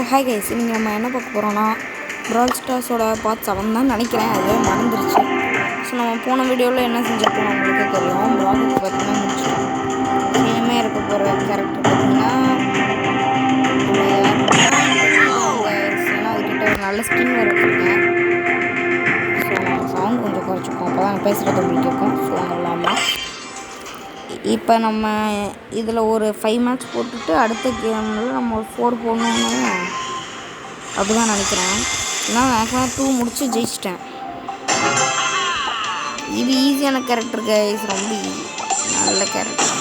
Hi guys, இன்றைக்கி நம்ம என்ன பார்க்க போகிறோன்னா ப்ரால் ஸ்டார்ஸோட பார்ட் 7 தான் நினைக்கிறேன். அது மறந்துருச்சு. ஸோ நம்ம போன வீடியோவில் என்ன செஞ்சுருக்கோம் உங்களுக்கே தெரியும். ப்ராஜெக்ட் பார்த்தீங்கன்னா முடிச்சிட்டோம். இனிமேல் இருக்க போகிற கேரக்டர் பார்த்தீங்கன்னா அதுக்கிட்ட ஒரு நல்ல ஸ்கின் வேறு வச்சுருக்கேன். ஸோ நம்ம சவுண்ட் கொஞ்சம் குறைச்சிக்கோம், அப்போ தான் நான் பேசுகிறது உங்களுக்கு இருக்கும். ஸோ அங்கே இல்லாமல் இப்போ நம்ம இதில் ஒரு 5 மேட்ச் போட்டுட்டு அடுத்த கேமில் நம்ம ஒரு 4 போடணுன்னு அப்படி தான் நினைக்கிறேன். நான் மேக்ஸிமம் 2 முடிச்சு ஜெயிச்சிட்டேன். இது ஈஸியான கேரக்டர் கைஸ், ரொம்ப நல்ல கேரக்டர்.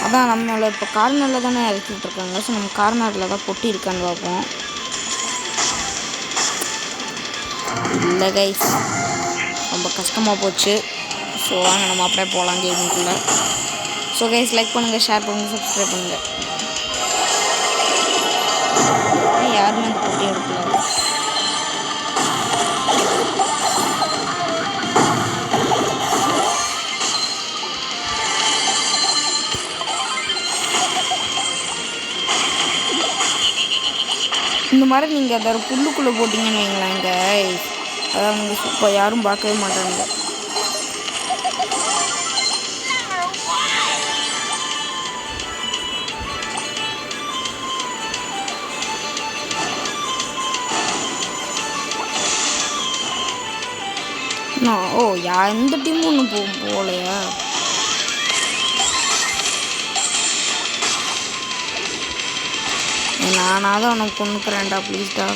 அதான் நம்மளை இப்போ கார்னரில் தானே இறக்கிட்டு இருக்காங்க. ஸோ நம்ம கார்னரில் தான் பொட்டி இருக்கான்னு பார்ப்போம். இல்லை கைஸ், ரொம்ப கஷ்டமாக போச்சு. ஸோ வாங்க நம்ம அப்படியே போகலாம் கேமிங்குள்ளே. ஸோ கைஸ், லைக் பண்ணுங்கள், ஷேர் பண்ணுங்கள், சப்ஸ்கிரைப் பண்ணுங்கள். யாருமே அந்த போட்டி எடுக்கல. இந்த மாதிரி நீங்கள் அதை புல்லுக்குள்ளே போட்டிங்கன்னு வைங்களேன், இங்கே அதான் வந்து இப்போ யாரும் பார்க்கவே மாட்டாங்க. ஓ எந்த டீமும் ஒன்றும் போகலையா? நானாக தான் உனக்கு கொண்டுக்கிறேன்டா, ப்ளீஸ்டா.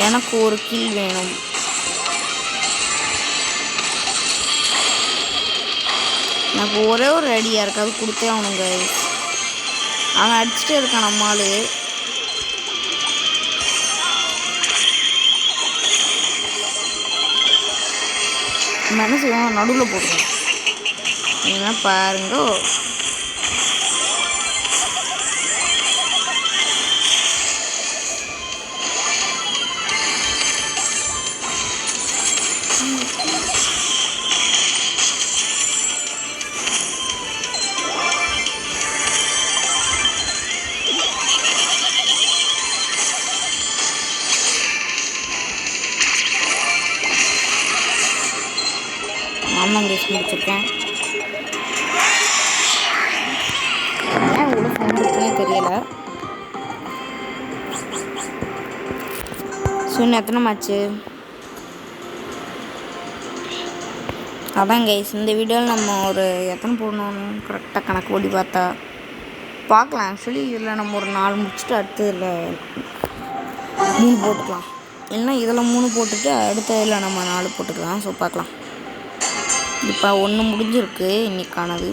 எனக்கு ஒரு கில் வேணும். எனக்கு ஒரே ஒரு ஐடியா இருக்குது, அது கொடுத்தே அவனுங்க. அவன் அடிச்சுட்டே இருக்கான் நம்மால். நம்ம என்ன செய்வோம், நடுவில் போடுவோம். என்ன பாருங்கோ, நான் கேஸ் முடிச்சிருக்கேன். ஏன் இவ்வளோ ஃபோன் இருக்குன்னே தெரியலை. ஸோ இன்னும் எத்தனை மேட்ச்சு? அதான் கைஸ், இந்த வீடியோவில் நம்ம ஒரு எத்தனை போடணும்னு கரெக்டாக கணக்கு ஓடி பார்க்கலாம். ஆக்சுவலி இதில் நம்ம ஒரு 4 முடிச்சுட்டு அடுத்து இதில் 3 போட்டுக்கலாம். இல்லைன்னா இதில் 3 போட்டுட்டு அடுத்த இதில் நம்ம 4 போட்டுக்கலாம். ஸோ பார்க்கலாம். இப்போ 1 முடிஞ்சிருக்கு இன்னைக்கானது.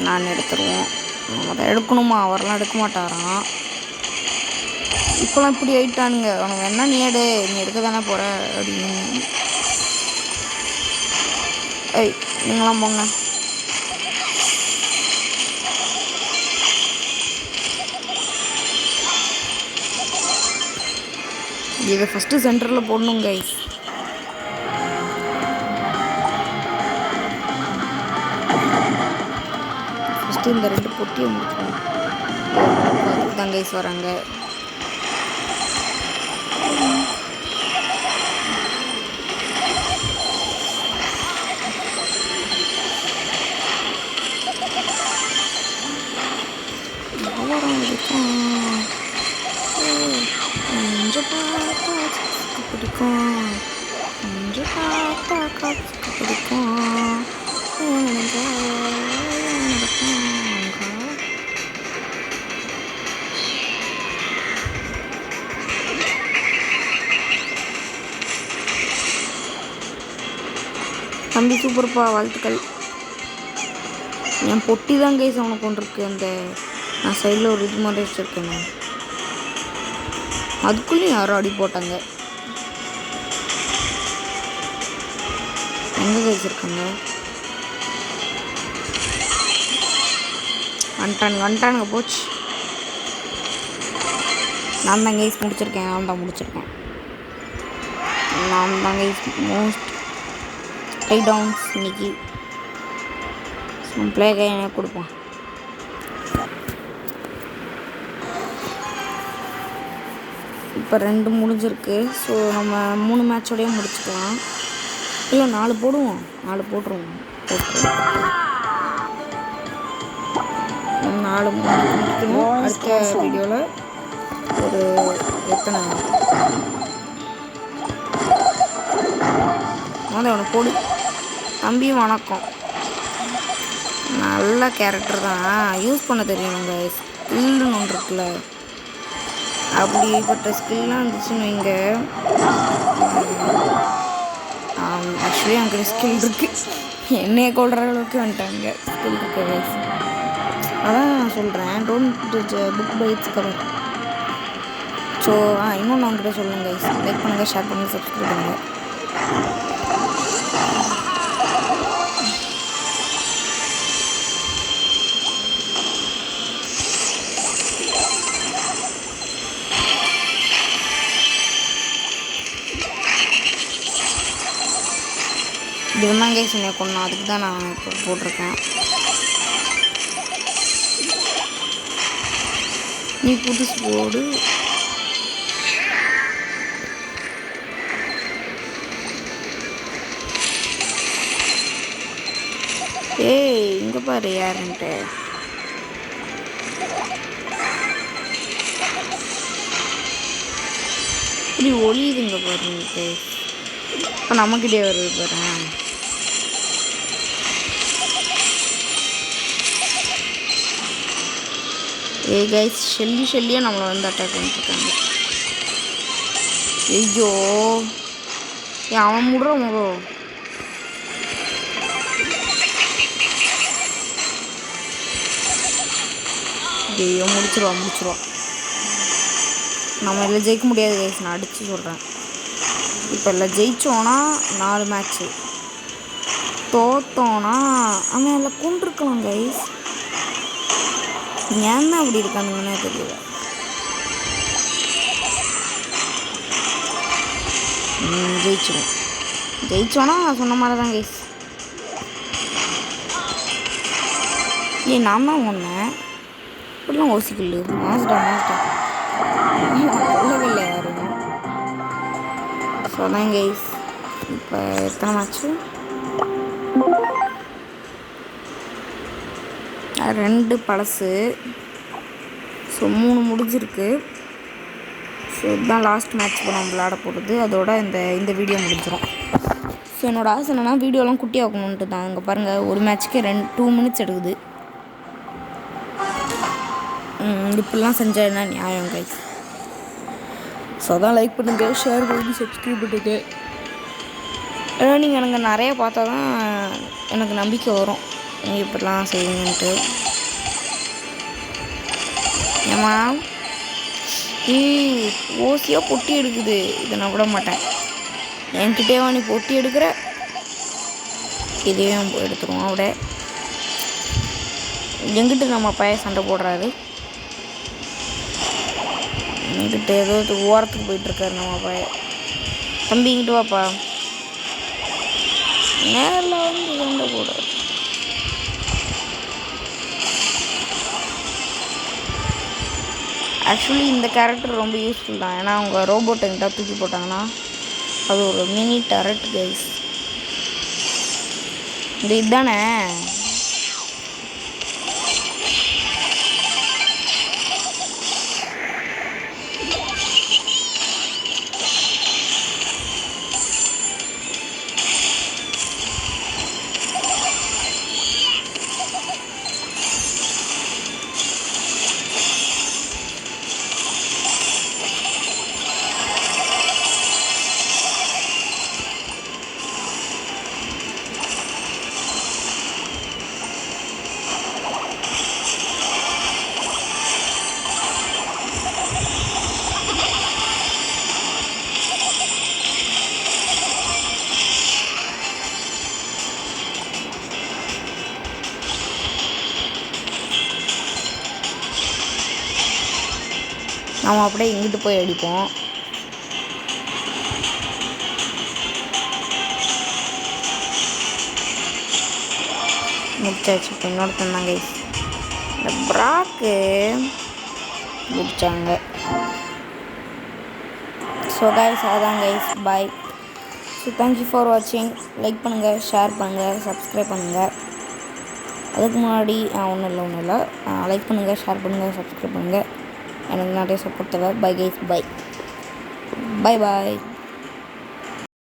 நான் எடுத்துருவோம். நம்ம அதை எடுக்கணுமா? அவரெல்லாம் எடுக்க மாட்டாராம். இப்போலாம் இப்படி ஆயிட்டானுங்க. அவனுக்கு என்ன நீ எடுக்க தானே போகிற அப்படின்னு. நீங்களாம் போங்க. இதை ஃபஸ்ட்டு சென்டரில் போடணும் கைஸ். ஃபஸ்ட்டு இந்த 2 பொட்டியை முடிக்கணும். அதுக்கு தான் கைஸ் வராங்க. கொஞ்சம் பார்த்தா பிடிக்கும், கொஞ்சம் பார்த்தா காசுக்கு பிடிக்கும். தம்பி சூப்பர்ப்பா, வாழ்த்துக்கள். என் பொட்டி தான் கைஸ் அவனை கொண்டிருக்கு. அந்த நான் சைடில் ஒரு இது மாதிரி வச்சுருக்கேன். அதுக்குள்ளேயும் யாரும் அடி போட்டாங்க. எங்கே கைஸ் இருக்காங்க? வந்துட்டானுங்க போச்சு. நான் தான் கைஸ் முடிச்சிருக்கேன். நான் தான் கைஸ் மோஸ்ட் ப்ளே டவுன்ஸ் இன்னைக்கு ப்ளே கையை கொடுப்போம். இப்போ 2 முடிஞ்சிருக்கு. ஸோ நம்ம 3 மேட்சோடய முடிச்சுக்கலாம். இல்லை 4 போடுவோம். 4 போட்டுருவோம். 4 முடிக்கணும். அடுத்த வீடியோவில் ஒரு எத்தனை அவனை போடு. தம்பி வணக்கம். நல்ல கேரக்டர் தான், யூஸ் பண்ண தெரியும். நம்ம ஸ்கில்னு ஒன்று இருக்குல்ல, அப்படிப்பட்ட ஸ்கில்லாம் இருந்துச்சுன்னு வைங்க. ஆக்சுவலி அங்கே ஸ்கில் இருக்குது. என்னைய கொள்கிற அளவுக்கு வந்துட்டாங்க. ஸ்கில் இருக்கு கைஸ். அதான் நான் சொல்கிறேன், don't book by its cover. So இன்னொன்று அவங்ககிட்ட சொல்லுங்கள் கைஸ். லைக் பண்ணுங்கள், ஷேர் பண்ணுங்கள், சப்ஸ்கிரைப் பண்ணுங்கள். இதுதான் கைஸ் என்னை கொண்டோம். அதுக்கு தான் நான் இப்போ போட்டிருக்கேன். நீ புதுசு போடு. ஏய் இங்கே பாரு யாருன்ட்டு. இப்படி ஒளியுதுங்க பாருங்க. இப்போ நம்மக்கிட்டே வருது பாரு. ஏய் கைஸ், ஷெல்லியாக நம்மளை வந்து அட்டாக் பண்ணிட்டுருக்காங்க. ஐயோ அவன் முடுற முகம். ஐயோ முடிச்சிருவான். நம்ம எல்லாம் ஜெயிக்க முடியாது கைஸ், நான் அடித்து சொல்கிறேன். இப்போ எல்லாம் ஜெயித்தோன்னா 4 மேட்ச்சு, தோத்தோன்னா அவன் எல்லாம் கொண்டிருக்கலாம் கைஸ். ஏன் தான் அப்படி இருக்கானுங்கன்னே தெரியல. ஜெயிச்சோன்னா நான் சொன்ன மாதிரி தான் கைஸ். நான் தான் ஒன்று இப்படிலாம் யோசிக்கல. மாஸ்டா கொள்ளவில்லை யாரும். ஸோ அதான் கைஸ். இப்போ எத்தனை மேட்ச்சு? 2 பழசு. ஸோ 3 முடிஞ்சிருக்கு. ஸோ இதுதான் லாஸ்ட் மேட்ச் இப்போ நம்ம விளையாட போகிறது. அதோட இந்த வீடியோ முடிஞ்சிடும். ஸோ என்னோடய ஆசை என்னென்னா வீடியோலாம் குட்டி ஆக்கணுன்ட்டு தான். அங்கே பாருங்கள், ஒரு மேட்ச்சுக்கே 2 மினிட்ஸ் எடுக்குது. இப்படிலாம் செஞ்சால் என்ன நியாயம் கைஸ்? ஸோ அதான் லைக் பண்ணுங்கள், ஷேர் பண்ணி சப்ஸ்கிரைப் பண்ணுங்க. ஏன்னா நீங்கள் எனக்கு நிறைய பார்த்தா தான் எனக்கு நம்பிக்கை வரும் நீங்கள் இப்படிலாம் செய்வீங்கன்ட்டு. ஏமா ஓசியாக பொட்டி எடுக்குது. இதை நான் விட மாட்டேன். என்கிட்டே நீ பொட்டி எடுக்கிற, இதையும் எடுத்துருவோம். அவட எங்கிட்ட நம்ம பையன் சண்டை போடுறாரு. எங்கிட்ட ஏதோ ஓரத்துக்கு போயிட்டுருக்காரு நம்ம பையன். தம்பி இங்கிட்டு வாப்பா. நேரில் வந்து சண்டை போடுறாரு. ஆக்சுவலி இந்த கேரக்டர் ரொம்ப யூஸ்ஃபுல் தான். ஏன்னா அவங்க ரோபோட்டை எங்கிட்ட தூக்கி போட்டாங்கன்னா அது ஒரு மினி டரட் கைஸ். இதுதானே நம்ம அப்படியே இங்கிட்டு போய் அடிப்போம். முடிச்சாச்சு. இப்போ இன்னொருத்தன் தான் கைஸ். இந்த ப்ராக்கு முடிச்சாங்க. ஸோ கைஸ் அதான் guys, bye. So thank you for வாட்சிங். லைக் பண்ணுங்கள், ஷேர் பண்ணுங்கள், சப்ஸ்கிரைப் பண்ணுங்கள். அதுக்கு முன்னாடி ஒன்றும் இல்லை லைக் பண்ணுங்கள், ஷேர் பண்ணுங்கள், சப்ஸ்கிரைப் பண்ணுங்கள். எனக்கு நிறைய சப்போர்ட் தேவை. Bye guys, bye bye.